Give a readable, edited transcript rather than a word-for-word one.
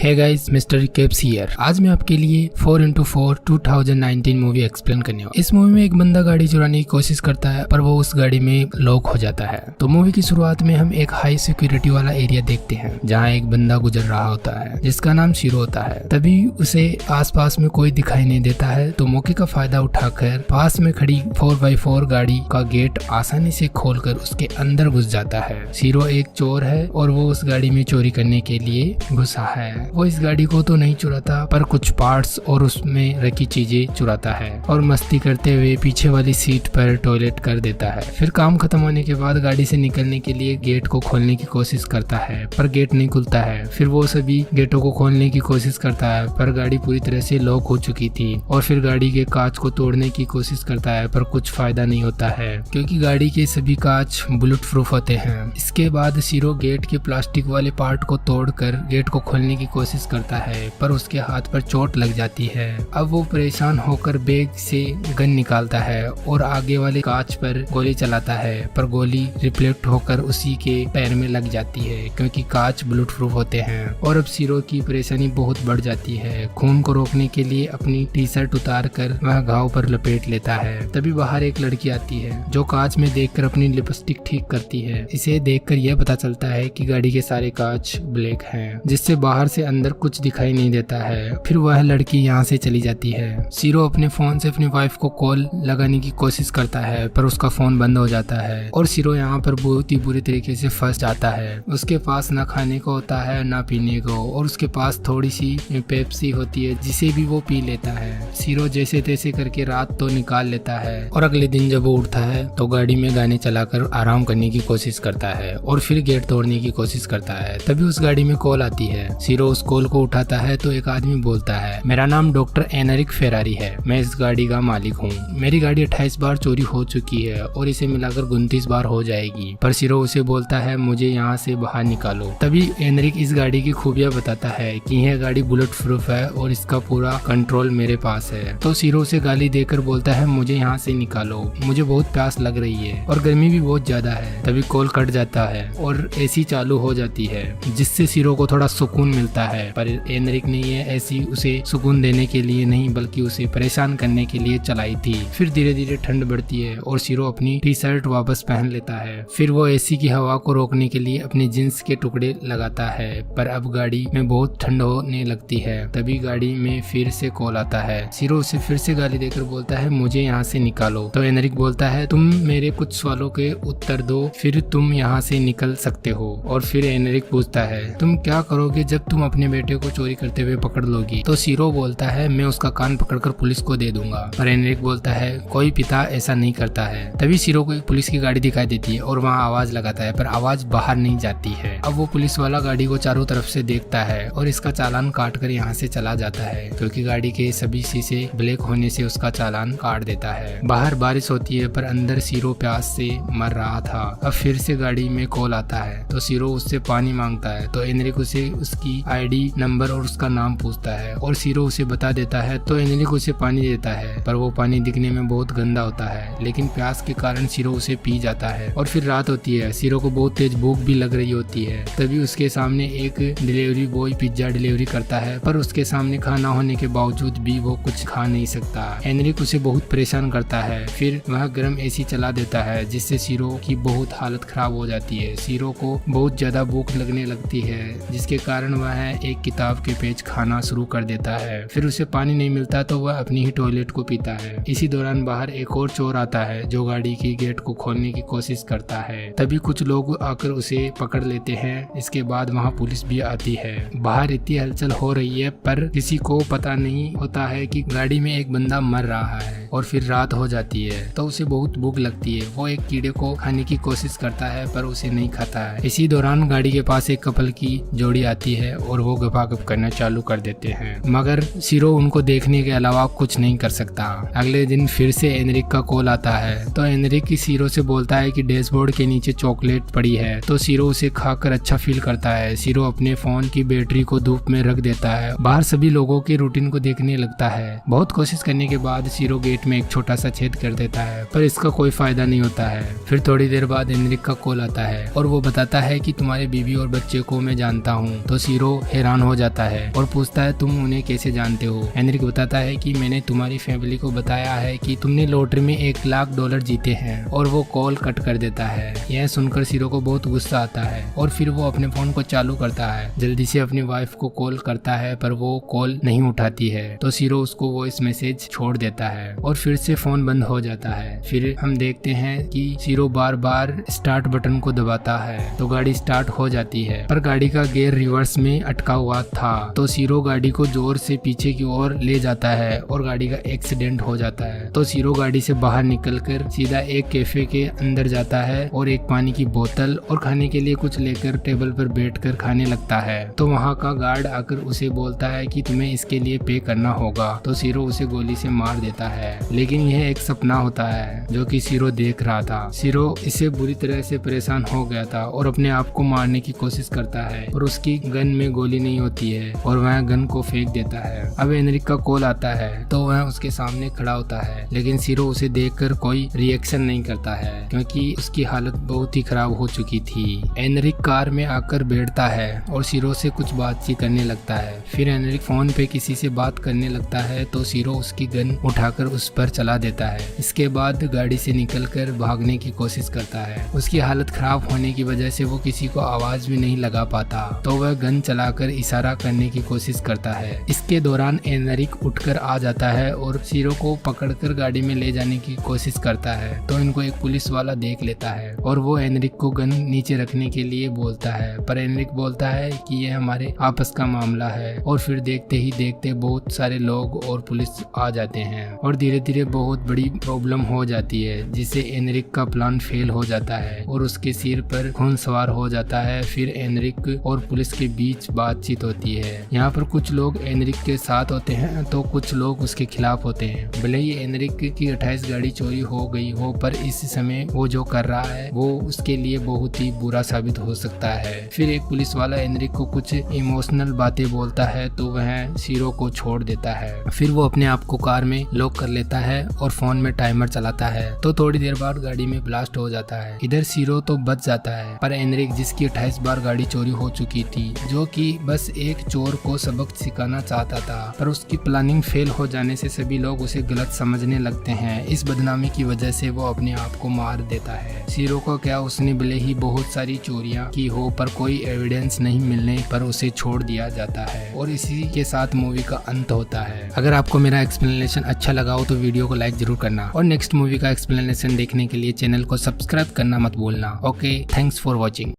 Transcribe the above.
Hey guys, mister Capes here. आज मैं आपके लिए 4x4 2019 मूवी एक्सप्लेन करने वाला। इस मूवी में एक बंदा गाड़ी चुराने की कोशिश करता है पर वो उस गाड़ी में लॉक हो जाता है। तो मूवी की शुरुआत में हम एक हाई सिक्योरिटी वाला एरिया देखते हैं जहाँ एक बंदा गुजर रहा होता है जिसका नाम शीरो होता है। तभी उसे आसपास में कोई दिखाई नहीं देता है तो मौके का फायदा उठाकर पास में खड़ी 4x4 गाड़ी का गेट आसानी से खोलकर उसके अंदर घुस जाता है। शीरो एक चोर है और वो उस गाड़ी में चोरी करने के लिए घुसा है। वो इस गाड़ी को तो नहीं चुराता पर कुछ पार्ट्स और उसमें रखी चीजें चुराता है और मस्ती करते हुए पीछे वाली सीट पर टॉयलेट कर देता है। फिर काम खत्म होने के बाद गाड़ी से निकलने के लिए गेट को खोलने की कोशिश करता है पर गेट नहीं खुलता है। फिर वो सभी गेटों को खोलने की कोशिश करता है पर गाड़ी पूरी तरह से लॉक हो चुकी थी और फिर गाड़ी के कांच को तोड़ने की कोशिश करता है पर कुछ फायदा नहीं होता है क्योंकि गाड़ी के सभी कांच बुलेट प्रूफ होते हैं। इसके बाद शीरो गेट के प्लास्टिक वाले पार्ट को तोड़कर गेट को खोलने की कोशिश करता है पर उसके हाथ पर चोट लग जाती है। अब वो परेशान होकर बैग से गन निकालता है और आगे वाले कांच पर गोली चलाता है पर गोली रिफ्लेक्ट होकर उसी के पैर में लग जाती है क्योंकि कांच बुलेट प्रूफ होते हैं। और अब शीरो की परेशानी बहुत बढ़ जाती है। खून को रोकने के लिए अपनी टी शर्ट उतार कर वह घाव पर लपेट लेता है। तभी बाहर एक लड़की आती है जो कांच में देखकर अपनी लिपस्टिक ठीक करती है। इसे देखकर यह पता चलता है कि गाड़ी के सारे कांच ब्लैक हैं जिससे बाहर से अंदर कुछ दिखाई नहीं देता है। फिर वह लड़की यहाँ से चली जाती है। शीरो अपने फोन से अपनी वाइफ को कॉल लगाने की कोशिश करता है पर उसका फोन बंद हो जाता है और शीरो यहाँ पर बहुत ही बुरी तरीके से फंस जाता है। उसके पास ना खाने को होता है ना पीने को और उसके पास थोड़ी सी पेप्सी होती है जिसे भी वो पी लेता है। शीरो जैसे तैसे करके रात तो निकाल लेता है और अगले दिन जब वो उठता है तो गाड़ी में गाने चलाकर आराम करने की कोशिश करता है और फिर गेट तोड़ने की कोशिश करता है। तभी उस गाड़ी में कॉल आती है। शीरो उस कॉल को उठाता है तो एक आदमी बोलता है, मेरा नाम डॉक्टर एनरिक फेरारी है, मैं इस गाड़ी का मालिक हूँ। मेरी गाड़ी 28 बार चोरी हो चुकी है और इसे मिलाकर 29 बार हो जाएगी। पर शीरो उसे बोलता है मुझे यहाँ से बाहर निकालो। तभी एनरिक इस गाड़ी की खूबियां बताता है कि यह गाड़ी बुलेट प्रूफ है और इसका पूरा कंट्रोल मेरे पास है। तो शीरो उसे गाली देकर बोलता है मुझे यहाँ से निकालो, मुझे बहुत प्यास लग रही है और गर्मी भी बहुत ज्यादा है। तभी कॉल कट जाता है और एसी चालू हो जाती है जिससे शीरो को थोड़ा सुकून मिलता है। पर एनरिक ने ये ऐसी उसे सुकून देने के लिए नहीं बल्कि उसे परेशान करने के लिए चलाई थी। फिर धीरे धीरे ठंड बढ़ती है और शीरो अपनी टी शर्ट वापस पहन लेता है। फिर वो एसी की हवा को रोकने के लिए अपने जींस के टुकड़े लगाता है पर अब गाड़ी में बहुत ठंड होने लगती है। तभी गाड़ी में फिर से कॉल आता है। शीरो उसे फिर से गाली देकर बोलता है मुझे यहाँ से निकालो। तो एनरिक बोलता है तुम मेरे कुछ सवालों के उत्तर दो फिर तुम यहाँ से निकल सकते हो। और फिर एनरिक पूछता है तुम क्या करोगे जब तुम अपने बेटे को चोरी करते हुए पकड़ लोगी। तो शीरो बोलता है मैं उसका कान पकड़कर पुलिस को दे दूंगा। पर एनरिक बोलता है कोई पिता ऐसा नहीं करता है। तभी शीरो को एक पुलिस की गाड़ी दिखाई देती है और वहाँ आवाज लगाता है पर आवाज बाहर नहीं जाती है। अब वो पुलिस वाला गाड़ी को चारों तरफ से देखता है और इसका चालान काट कर यहाँ से चला जाता है क्योंकि गाड़ी के सभी शीशे ब्लैक होने से उसका चालान काट देता है। बाहर बारिश होती है पर अंदर शीरो प्यास से मर रहा था। अब फिर से गाड़ी में कॉल आता है तो शीरो उससे पानी मांगता है तो एनरिक उसे उसकी आईडी नंबर और उसका नाम पूछता है और शीरो उसे बता देता है तो एनरिक उसे पानी देता है पर वो पानी दिखने में बहुत गंदा होता है लेकिन प्यास के कारण शीरो उसे पी जाता है। और फिर रात होती है। शीरो को बहुत तेज भूख भी लग रही होती है। तभी उसके सामने एक डिलीवरी बॉय पिज्जा डिलीवरी करता है पर उसके सामने खाना होने के बावजूद भी वो कुछ खा नहीं सकता। एनरिक उसे बहुत परेशान करता है। फिर वह गर्म एसी चला देता है जिससे शीरो की बहुत हालत खराब हो जाती है। शीरो को बहुत ज्यादा भूख लगने लगती है जिसके कारण वह एक किताब के पेज खाना शुरू कर देता है। फिर उसे पानी नहीं मिलता तो वह अपनी ही टॉयलेट को पीता है। इसी दौरान बाहर एक और चोर आता है जो गाड़ी की गेट को खोलने की कोशिश करता है। तभी कुछ लोग आकर उसे पकड़ लेते हैं। इसके बाद वहाँ पुलिस भी आती है। बाहर इतनी हलचल हो रही है पर किसी को पता नहीं होता है कि गाड़ी में एक बंदा मर रहा है। और फिर रात हो जाती है तो उसे बहुत भूख लगती है। वो एक कीड़े को खाने की कोशिश करता है पर उसे नहीं खाता है। इसी दौरान गाड़ी के पास एक कपल की जोड़ी आती है और वो गपागप करना चालू कर देते हैं मगर शीरो उनको देखने के अलावा कुछ नहीं कर सकता। अगले दिन फिर से एनरिक का कॉल आता है तो एनरिक शीरो से बोलता है कि डैशबोर्ड के नीचे चॉकलेट पड़ी है तो शीरो उसे खाकर अच्छा फील करता है। शीरो अपने फोन की बैटरी को धूप में रख देता है। बाहर सभी लोगों के रूटीन को देखने लगता है। बहुत कोशिश करने के बाद शीरो गेट में एक छोटा सा छेद कर देता है पर इसका कोई फायदा नहीं होता है। फिर थोड़ी देर बाद एनरिक का कॉल आता है और वो बताता है कि तुम्हारे बीवी और बच्चे को मैं जानता हूँ। तो शीरो हैरान हो जाता है और पूछता है तुम उन्हें कैसे जानते हो। एनरिक बताता है कि मैंने तुम्हारी फैमिली को बताया है कि तुमने लॉटरी में $1,00,000 जीते हैं और वो कॉल कट कर देता है। यह सुनकर सीरो को बहुत गुस्सा आता है और फिर वो अपने फोन को चालू करता है, जल्दी से अपनी वाइफ को कॉल करता है पर वो कॉल नहीं उठाती है। तो सीरो उसको वॉइस मैसेज छोड़ देता है और फिर से फोन बंद हो जाता है। फिर हम देखते हैं कि सीरो बार बार स्टार्ट बटन को दबाता है तो गाड़ी स्टार्ट हो जाती है, पर गाड़ी का गियर रिवर्स में अटका हुआ था। तो सीरो गाड़ी को जोर से पीछे की ओर ले जाता है और गाड़ी का एक्सीडेंट हो जाता है। तो सीरो गाड़ी से बाहर निकलकर सीधा एक कैफे के अंदर जाता है और एक पानी की बोतल और खाने के लिए कुछ लेकर टेबल पर बैठकर खाने लगता है। तो वहाँ का गार्ड आकर उसे बोलता है कि तुम्हें इसके लिए पे करना होगा। तो सीरो उसे गोली से मार देता है, लेकिन यह एक सपना होता है जो कि सीरो देख रहा था। सीरो इससे बुरी तरह से परेशान हो गया था और अपने आप को मारने की कोशिश करता है और उसकी गन में गोली नहीं होती है और वह गन को फेंक देता है। अब एनरिक का कॉल आता है तो वह उसके सामने खड़ा होता है, लेकिन सीरो उसे देखकर कोई रिएक्शन नहीं करता है क्योंकि उसकी हालत बहुत ही खराब हो चुकी थी। एनरिक कार में आकर बैठता है और सीरो से कुछ बातचीत करने लगता है। फिर एनरिक फोन पे किसी से बात करने लगता है तो सीरो उसकी गन उठाकर उस पर चला देता है। इसके बाद गाड़ी से निकलकर भागने की कोशिश करता है। उसकी हालत खराब होने की वजह से वो किसी को आवाज भी नहीं लगा पाता, तो वह गन चलाकर इशारा करने की कोशिश करता है। इसके दौरान एनरिक उठकर आ जाता है और सीरो को पकड़कर गाड़ी में ले जाने की कोशिश करता है। तो इनको एक पुलिस वाला देख लेता है और वो एनरिक को गन नीचे रखने के लिए बोलता है, पर एनरिक बोलता है कि यह हमारे आपस का मामला है। और फिर देखते ही देखते बहुत सारे लोग और पुलिस आ जाते हैं और धीरे धीरे बहुत बड़ी प्रॉब्लम हो जाती है, जिससे एनरिक का प्लान फेल हो जाता है और उसके सिर पर खून सवार हो जाता है। फिर एनरिक और पुलिस के बीच बातचीत होती है। यहाँ पर कुछ लोग एनरिक के साथ होते हैं तो कुछ लोग उसके खिलाफ होते हैं। भले ही एनरिक की 28 गाड़ी चोरी हो गई हो, पर इस समय वो जो कर रहा है वो उसके लिए बहुत ही बुरा साबित हो सकता है। फिर एक पुलिस वाला एनरिक को कुछ इमोशनल बातें बोलता है तो वह सीरो को छोड़ देता है। फिर वो अपने आप को कार में लॉक कर लेता है और फोन में टाइमर चलाता है। तो थोड़ी देर बाद गाड़ी में ब्लास्ट हो जाता है। इधर सीरो तो बच जाता है, पर एनरिक जिसकी 28 बार गाड़ी चोरी हो चुकी थी, जो कि बस एक चोर को सबक सिखाना चाहता था, पर उसकी प्लानिंग फेल हो जाने से सभी लोग उसे गलत समझने लगते हैं। इस बदनामी की वजह से वो अपने आप को मार देता है। सीरो को क्या, उसने भले ही बहुत सारी चोरियां की हो पर कोई एविडेंस नहीं मिलने पर उसे छोड़ दिया जाता है और इसी के साथ मूवी का अंत होता है। अगर आपको मेरा एक्सप्लेनेशन अच्छा लगा हो तो वीडियो को लाइक जरूर करना और नेक्स्ट मूवी का एक्सप्लेनेशन देखने के लिए चैनल को सब्सक्राइब करना मत भूलना। Okay, thanks for watching.